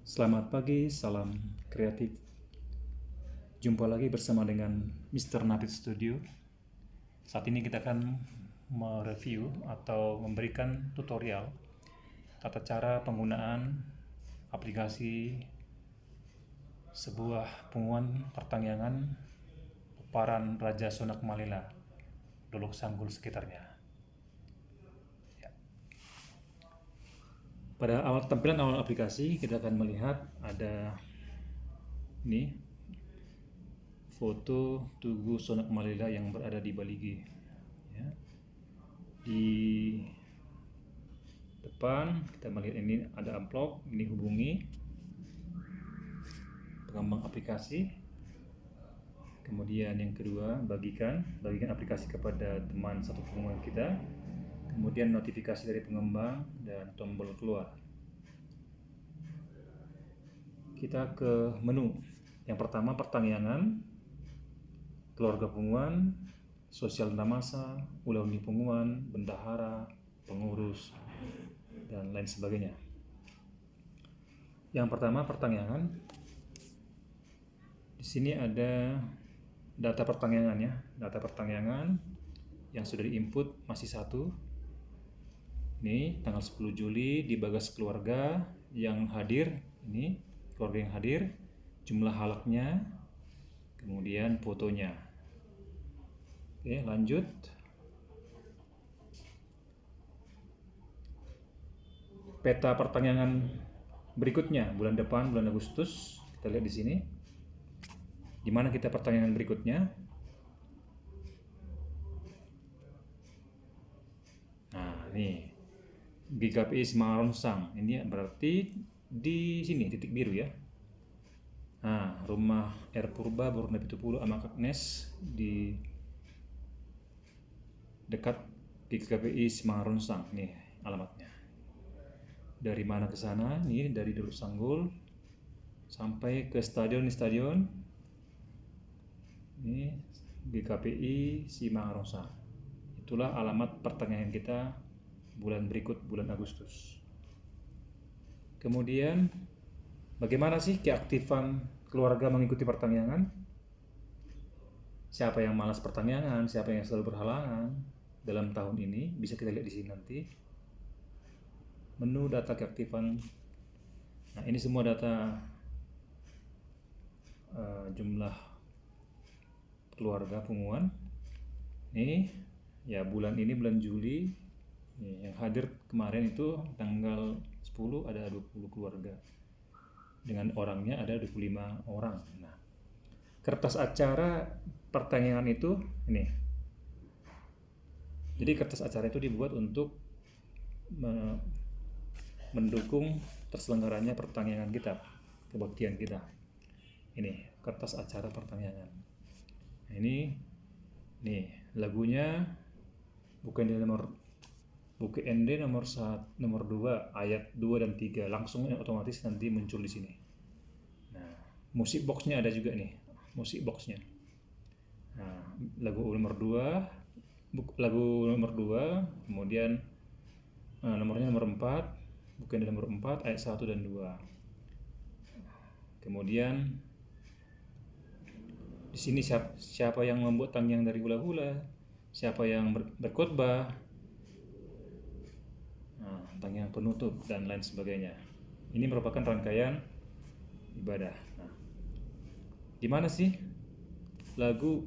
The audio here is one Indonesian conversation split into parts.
Selamat pagi, salam kreatif. Jumpa lagi bersama dengan Mr. Natif Studio. Saat ini kita akan mereview atau memberikan tutorial tata cara penggunaan aplikasi sebuah pengumuman pertangyangan Peparan Raja Sunak Malila, Dolok Sanggul sekitarnya. Pada tampilan awal aplikasi kita akan melihat ada ini foto Tugu Sunak Malila yang berada di Baligi. Ya. Di depan kita melihat ini ada amplop, ini hubungi pengembang aplikasi. Kemudian yang kedua bagikan aplikasi kepada teman satu pengembang kita. Kemudian notifikasi dari pengembang dan tombol keluar. Kita ke menu. Yang pertama pertangyangan, keluarga pengumuman, sosial damasa, ulangi pengumuman, bendahara, pengurus, dan lain sebagainya. Yang pertama pertangyangan. Di sini ada data pertangyangan ya. Data pertangyangan yang sudah diinput masih satu. Ini tanggal 10 Juli di Bagas keluarga yang hadir, ini keluarga yang hadir, jumlah halaknya, kemudian fotonya. Oke, lanjut. Peta pertangyangan berikutnya bulan depan, bulan Agustus, kita lihat di sini. Di mana kita pertangyangan berikutnya? Nah, ini GKPI Semaronsang, ini berarti di sini titik biru ya. Nah, rumah R Purba Borna Pitupulu Amakaknes di dekat GKPI Semaronsang, nih alamatnya. Dari mana ke sana? Ini dari Dolok Sanggul sampai ke stadion ini GKPI Semaronsang. Itulah alamat pertangyangan kita bulan berikut, bulan Agustus. Kemudian bagaimana sih keaktifan keluarga mengikuti pertangyangan? Siapa yang malas pertangyangan, siapa yang selalu berhalangan dalam tahun ini, bisa kita lihat di sini nanti. Menu data keaktifan. Nah, ini semua data jumlah keluarga pengumuman. Ini ya bulan ini bulan Juli. Yang hadir kemarin itu tanggal 10 ada 20 keluarga. Dengan orangnya ada 25 orang. Nah, kertas acara pertangyangan itu ini. Jadi kertas acara itu dibuat untuk mendukung terselenggaranya pertangyangan kita, kebaktian kita. Ini kertas acara pertangyangan. Nah, ini nih lagunya bukan di buku ND nomor 2 ayat 2 dan 3 langsung otomatis nanti muncul di sini. Nah, musik boxnya ada juga nih, musik boxnya. Nah, lagu nomor 2, kemudian nomornya nomor 4, buku ND nomor 4 ayat 1 dan 2. Kemudian di sini siapa yang membuat tanggyang dari hula-hula, siapa yang berkhotbah, tanggyang penutup dan lain sebagainya. Ini merupakan rangkaian ibadah. Nah, di mana sih lagu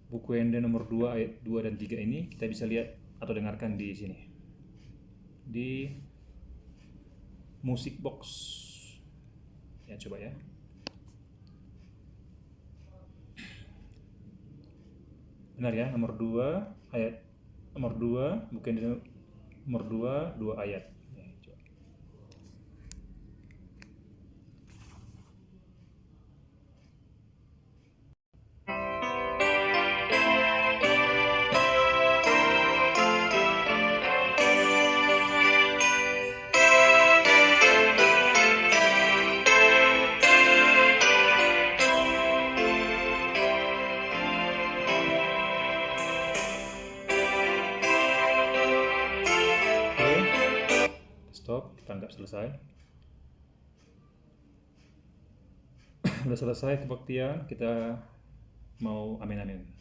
buku ND nomor 2 ayat 2 dan 3 ini? Kita bisa lihat atau dengarkan di sini. Di musik box. Ya, coba ya. Benar ya, nomor 2 ayat nomor 2 buku ND nomor 2 ayat. Udah selesai kebaktian, kita mau amin-amin.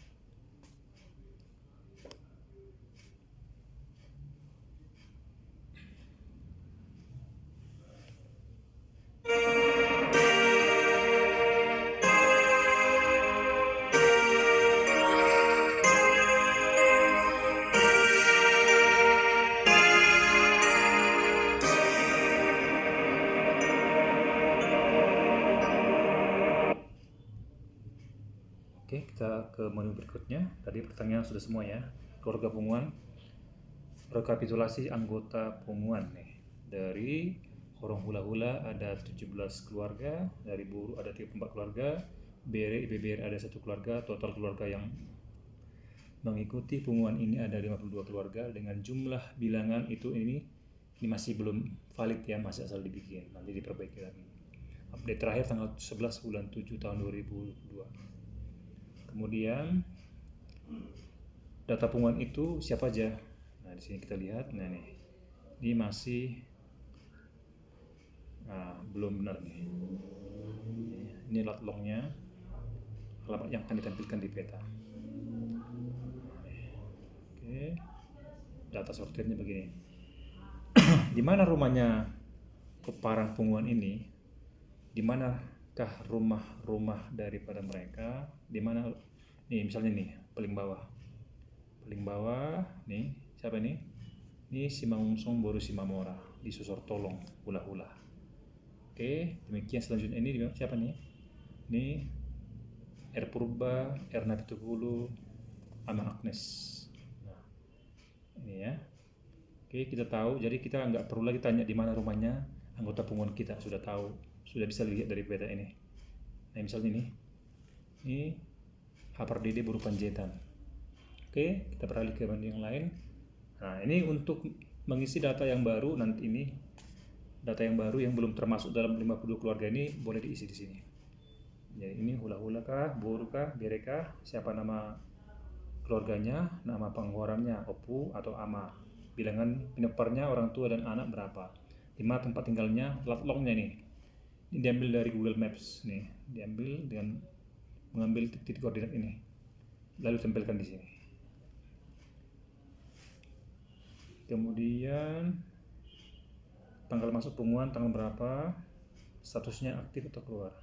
Oke, kita ke menu berikutnya. Tadi pertanyaan sudah semua ya. Keluarga Punguan. Rekapitulasi anggota Punguan nih. Dari Horong Hula-Hula ada 17 keluarga, dari Buru ada 34 keluarga, Bere IBBR ada 1 keluarga, total keluarga yang mengikuti Punguan ini ada 52 keluarga dengan jumlah bilangan itu ini masih belum valid ya, masih asal dibikin, nanti diperbaiki lagi. Update terakhir tanggal 11 bulan 7 tahun 2002. Kemudian data Punguan itu siapa aja? Nah, di sini kita lihat, nah nih. Ini masih belum benar nih. Ini lot longnya, alamat yang akan ditampilkan di peta. Oke, data sortirnya begini. Di mana rumahnya Keparang Punguan ini? Di manakah rumah-rumah daripada mereka? Di mana? Nih misalnya nih paling bawah nih siapa nih? Ini Simangungsong Boru Simamora di Susor Tolong Hula-Hula. Oke, demikian selanjutnya ini siapa nih? Ini R Purba, Erna Pitupulu, Ama Agnes. Nah, ini ya. Oke, kita tahu. Jadi kita nggak perlu lagi tanya di mana rumahnya anggota Punguan kita, sudah tahu, sudah bisa lihat dari peta ini. Nah, misalnya ini Hapardede Buru Panjaitan. Oke, kita beralih ke menu yang lain. Nah, ini untuk mengisi data yang baru nanti ini. Data yang baru yang belum termasuk dalam 52 keluarga ini boleh diisi di sini. Jadi ini Hula-Hula kah, Boru kah, Bere kah, siapa nama keluarganya, nama pengeluarannya, Opu atau Ama. Bilangan peneparnya orang tua dan anak berapa. Di mana tempat tinggalnya, lat longnya nih. Ini diambil dari Google Maps nih, diambil dengan mengambil titik koordinat ini. Lalu tempelkan di sini. Kemudian tanggal masuk Punguan tanggal berapa, statusnya aktif atau keluar,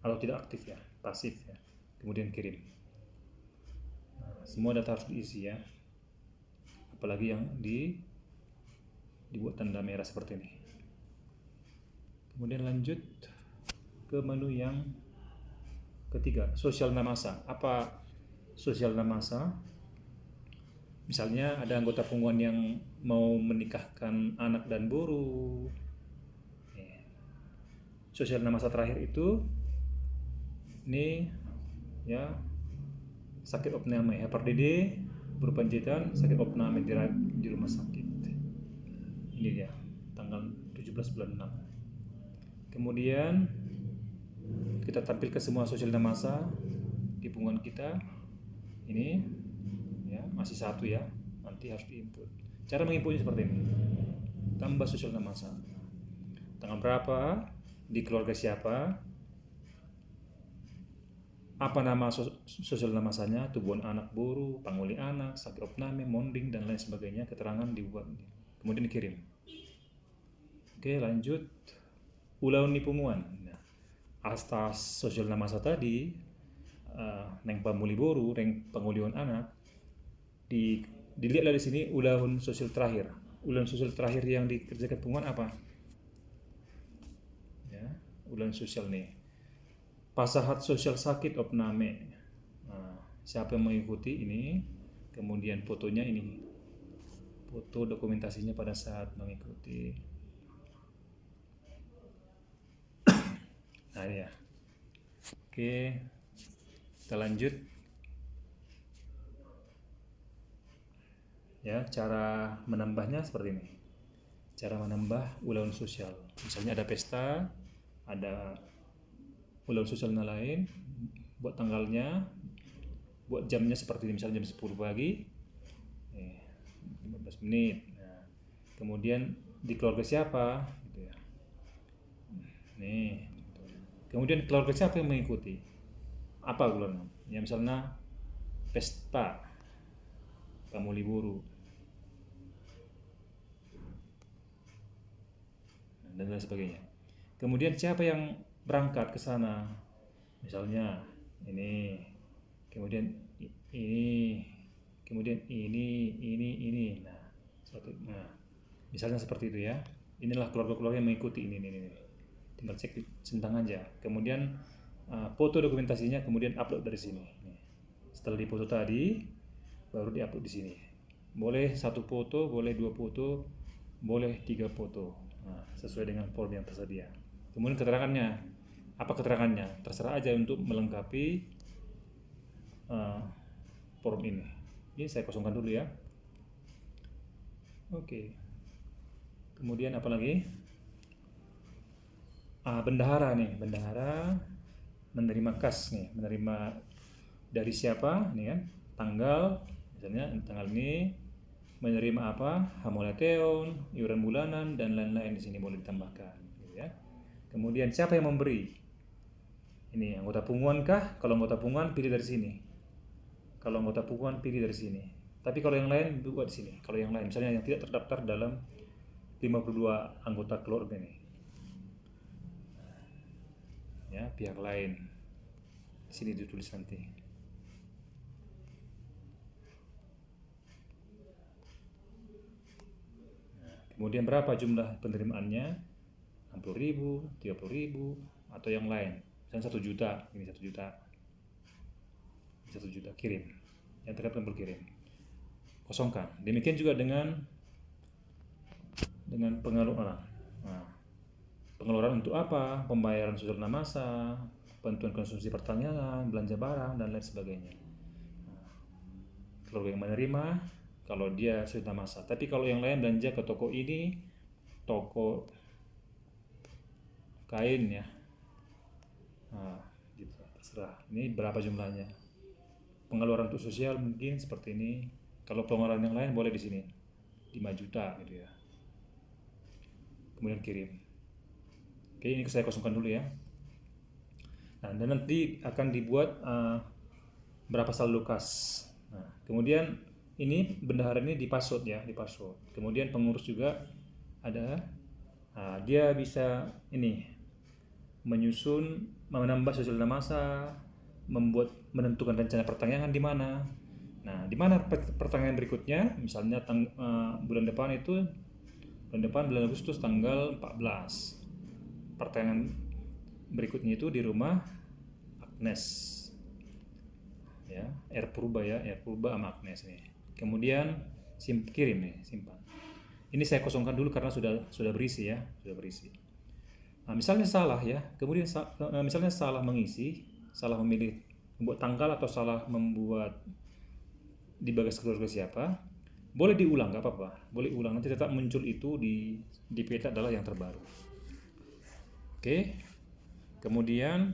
atau tidak aktif ya, pasif ya. Kemudian kirim. Nah, semua data harus diisi ya, apalagi yang dibuat tanda merah seperti ini. Kemudian lanjut ke menu yang ketiga, sosial namasa. Apa sosial namasa? Misalnya ada anggota Punguan yang mau menikahkan anak dan boru. Sosial namasa terakhir itu ini ya, sakit opname Hapardede Buru Panjaitan, sakit opname di rumah sakit. Ini dia tanggal 17 bulan 6. Kemudian kita tampilkan semua sosial namasa di Punguan kita. Ini ya, masih satu ya, nanti harus diinput. Cara menginputnya seperti ini. Tambah sosial namasa. Tanggal berapa, di keluarga siapa, apa nama sosial namasanya, tubuhan anak boru, panguli anak, sakit opname, monding dan lain sebagainya, keterangan dibuat. Kemudian dikirim. Oke, lanjut. Ulaun ni Punguan. Nah, atas sosial namasa tadi, neng pamuli boru, neng pangulian anak, dilihatlah di sini ulahun sosial terakhir. Ulahun sosial terakhir yang dikerjakan Punguan apa? Ya, ulahun sosial nih. Pasahat sosial sakit opname. Nah, siapa yang mengikuti ini? Kemudian fotonya ini. Foto dokumentasinya pada saat mengikuti. Nah, ya. Oke. Kita lanjut. Ya, cara menambahnya seperti ini. Cara menambah ulahun sosial. Misalnya ada pesta, ada ulahun sosial lain, buat tanggalnya, buat jamnya seperti ini, misalnya jam 10 pagi, 15 menit. Nah, kemudian di keluarga siapa, gitu ya. Nih, gitu. Kemudian keluarga siapa yang mengikuti? Apa keluarga? Ya misalnya pesta, Pamuliburu, dan lain sebagainya. Kemudian siapa yang berangkat ke sana? Misalnya ini, kemudian ini, kemudian ini. Nah, misalnya seperti itu ya. Inilah keluarga-keluarga yang mengikuti ini. Tinggal cek centang aja. Kemudian foto dokumentasinya, kemudian upload dari sini. Setelah dipoto tadi, baru diupload di sini. Boleh 1 foto, boleh 2 foto, boleh 3 foto. Nah, sesuai dengan form yang tersedia. Kemudian keterangannya, apa keterangannya? Terserah aja untuk melengkapi form ini. Ini saya kosongkan dulu ya. Oke. Kemudian apa lagi? Bendahara nih, bendahara menerima kas nih, menerima dari siapa? Nih kan, tanggal, misalnya tanggal ini menerima apa? Hamoleteon, iuran bulanan dan lain-lain di sini boleh ditambahkan, gitu ya. Kemudian siapa yang memberi? Ini anggota punguan kah? Kalau anggota punguan pilih dari sini. Kalau anggota punguan pilih dari sini. Tapi kalau yang lain buat di sini. Kalau yang lain misalnya yang tidak terdaftar dalam 52 anggota keluarga nih. Ya, pihak lain. Di sini ditulis nanti. Nah, kemudian berapa jumlah penerimaannya? 60.000, 30.000 atau yang lain. Misalnya 1 juta, ini 1 juta. 1 juta kirim. Yang terdapat tombol kirim. Kosongkan. Demikian juga dengan pengeluaran. Nah, pengeluaran untuk apa? Pembayaran sosial masa, bantuan konsumsi pertanian, belanja barang dan lain sebagainya. Nah, keluarga yang menerima kalau dia sudah masa. Tapi kalau yang lain belanja ke toko ini, toko kain ya. Nah, gitu. Terserah. Ini berapa jumlahnya? Pengeluaran untuk sosial mungkin seperti ini. Kalau pengeluaran yang lain boleh di sini. 5 juta gitu ya. Kemudian kirim. Oke, ini saya kosongkan dulu ya. Nah, dan nanti akan dibuat berapa saldo kas. Nah, kemudian ini bendahara ini dipassword ya, dipassword. Kemudian pengurus juga ada. Nah, dia bisa ini menyusun, menambah sosial masa, menentukan rencana pertanian di mana. Nah, di mana pertanyaan berikutnya? Misalnya bulan depan bulan Agustus tanggal 14. Pertanyaan berikutnya itu di rumah Agnes. Ya, R Purba sama Agnes nih. Kemudian kirim nih, simpan. Ini saya kosongkan dulu karena sudah berisi ya, sudah berisi. Nah, misalnya salah ya, kemudian misalnya salah mengisi, salah memilih membuat tanggal atau salah membuat di bagas keluarga siapa, boleh diulang, nggak apa-apa, boleh ulang, nanti tetap muncul itu di peta adalah yang terbaru. Oke, kemudian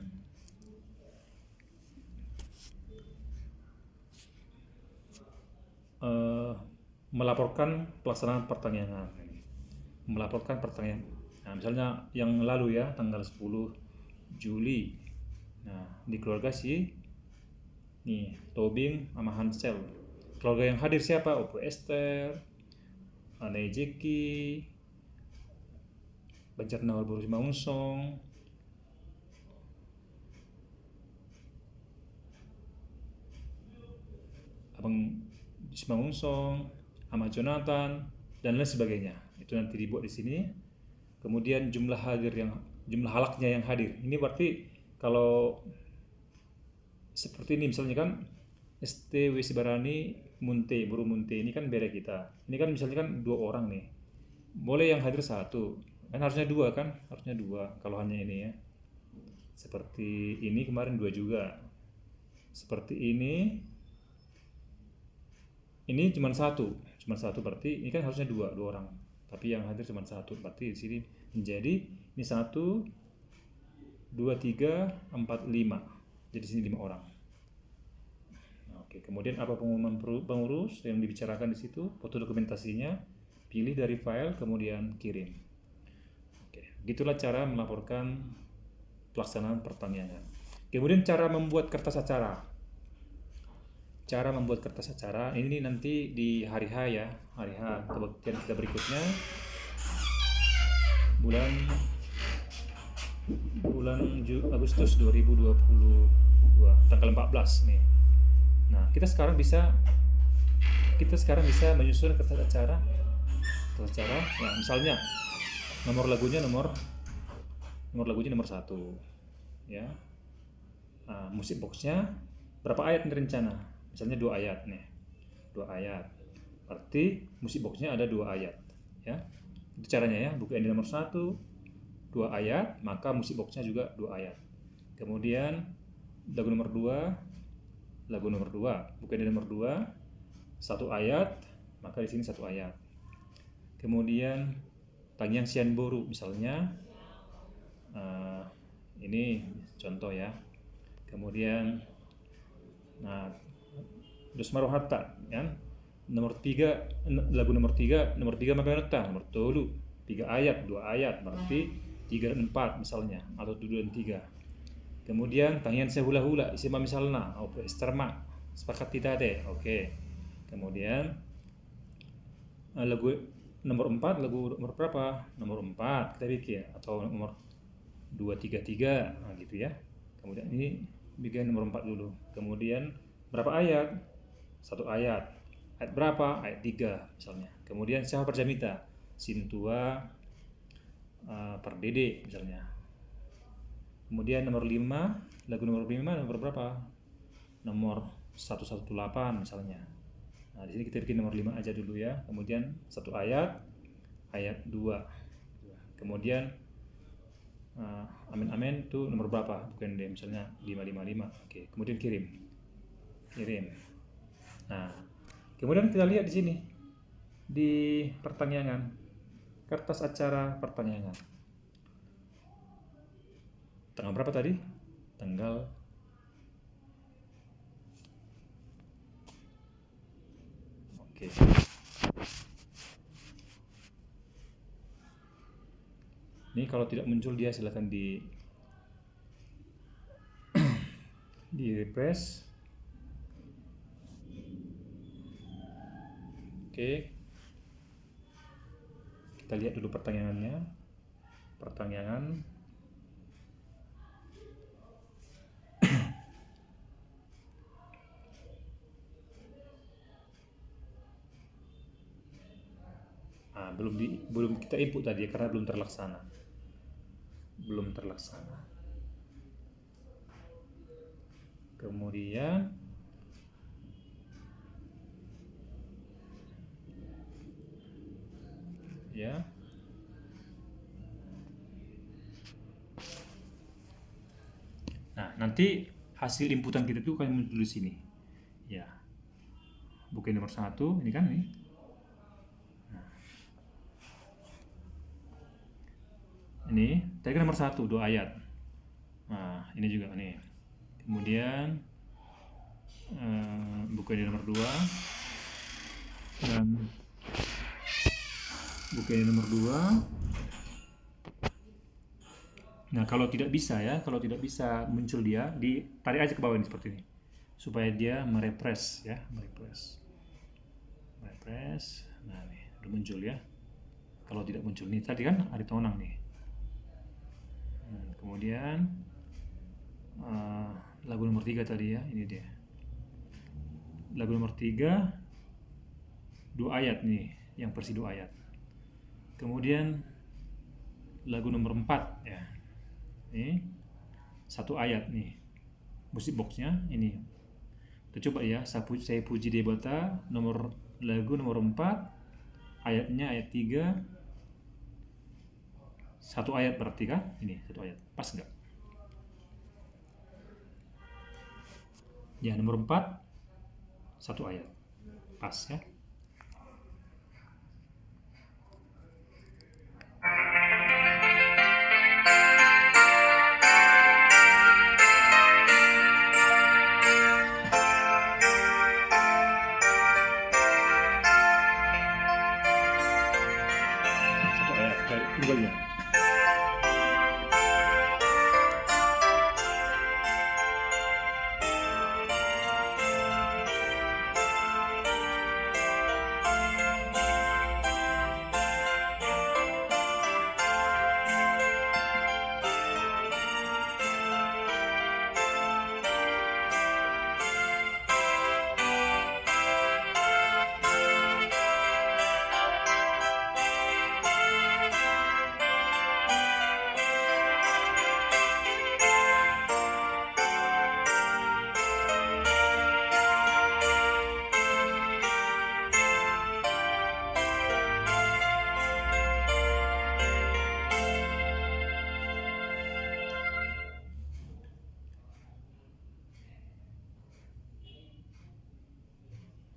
melaporkan pelaksanaan pertanian. Melaporkan pertanian. Nah, misalnya yang lalu ya, tanggal 10 Juli. Nah, di keluarga nih, Tobing sama Hansel. Keluarga yang hadir siapa? Opo Esther, Ane Jeki, Banjarnawar Boru Simangunsong, Abang Simangunsong, Ama Jonathan dan lain sebagainya. Itu nanti dibuat di sini. Kemudian jumlah halaknya yang hadir. Ini berarti kalau seperti ini misalnya kan ST WC Barani Munte, Buru Munte ini kan beda kita. Ini kan misalnya kan 2 orang nih. Boleh yang hadir 1. Kan harusnya 2 kan? Harusnya 2 kalau hanya ini ya. Seperti ini kemarin 2 juga. Seperti ini cuma satu berarti ini kan harusnya 2 orang. Tapi yang hadir cuma 1 berarti di sini menjadi ini 1 2 3 4 5. Jadi sini 5 orang. Oke, kemudian apa pengumuman pengurus yang dibicarakan di situ, foto dokumentasinya, pilih dari file kemudian kirim. Oke, gitulah cara melaporkan pelaksanaan pertanian. Kemudian cara membuat kertas acara. Cara membuat kertas acara ini nanti di hari H ya, hari H kebaktian kita berikutnya bulan Agustus 2022 tanggal 14 nih. Nah, kita sekarang bisa menyusun kertas acara. Ya, misalnya nomor lagunya nomor 1 ya. Nah, musik boxnya berapa ayat nih rencana? Misalnya 2 ayat nih. 2 ayat. Berarti musik boxnya ada 2 ayat ya. Itu caranya ya, buku yang di nomor 1 2 ayat, maka musik boxnya juga 2 ayat. Kemudian lagu nomor 2 buku yang di nomor 2 1 ayat, maka di sini 1 ayat. Kemudian Tanyang Sian Boru misalnya, ini contoh ya. Kemudian Dus Marohata ya. Nomor 3 lagu nomor 3 Mabenota nomor 3 ayat 2 ayat, berarti 3 dan 4 misalnya, atau 2 dan 3. Kemudian Tanyang Sehula-hula isima misalnya, oke, Esterma sepakat kita deh, oke. Kemudian lagu nomor 4, lagu nomor berapa? Nomor 4 kita bikin, atau nomor 233 gitu ya. Kemudian ini bikin nomor 4 dulu. Kemudian berapa ayat? 1 ayat. Ayat berapa? Ayat 3 misalnya. Kemudian siapa Perjamita? Sintua Perdede misalnya. Kemudian nomor 5, lagu nomor 5 nomor berapa? Nomor 118 misalnya. Nah, di sini kita bikin nomor 5 aja dulu ya. Kemudian 1 ayat 2. Kemudian amin itu nomor berapa? Bukan deh, misalnya 555. Oke, kemudian kirim. Nah, kemudian kita lihat di sini di pertanyaan, kertas acara pertanyaan. Tanggal berapa tadi? Tanggal Oke. Ini kalau tidak muncul dia silakan di refresh. Oke. Kita lihat dulu pertanyaannya. Belum kita input tadi karena belum terlaksana. Kemudian ya. Nah, nanti hasil inputan kita itu akan muncul di sini. Ya. Buku nomor 1 ini kan nih. Ini tadi kan nomor 1 2 ayat. Nah, ini juga nih. Kemudian buku ini nomor 2 dan buku ini nomor 2. Nah, kalau tidak bisa muncul dia, ditarik aja ke bawah ini seperti ini. Supaya dia merefresh ya, merefresh. Nah, nih udah muncul ya. Kalau tidak muncul nih tadi kan ada tonang nih. Kemudian lagu nomor 3 tadi ya, ini dia. Lagu nomor 3 2 ayat nih, yang versi 2 ayat. Kemudian lagu nomor 4 ya. Ini 1 ayat nih. Musik boxnya ini. Kita coba ya, saya puji Debata, lagu nomor 4, ayatnya ayat 3. 1 ayat berarti kan? Ini 1 ayat. Pas enggak? Ya, nomor 4 1 ayat. Pas ya. Kembali ya.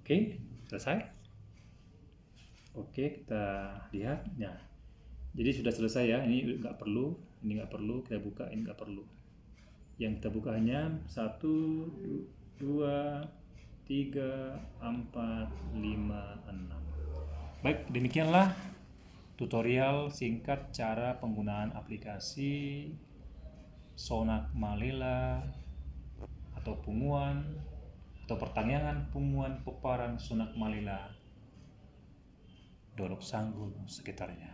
Oke, selesai. Oke, kita lihat. Nah, jadi sudah selesai ya. Ini nggak perlu, ini nggak perlu. Kita buka, ini nggak perlu. Yang kita buka hanya 1, 2, 3, 4, 5, 6. Baik, demikianlah tutorial singkat cara penggunaan aplikasi Sonak Malela atau punguan atau pertangyangan punguan peparan Sonak Malela, Dolok Sanggul sekitarnya.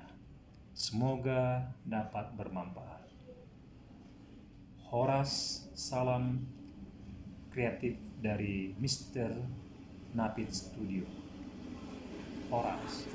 Semoga dapat bermanfaat. Horas, salam kreatif dari Mr. Napit Studio. Horas.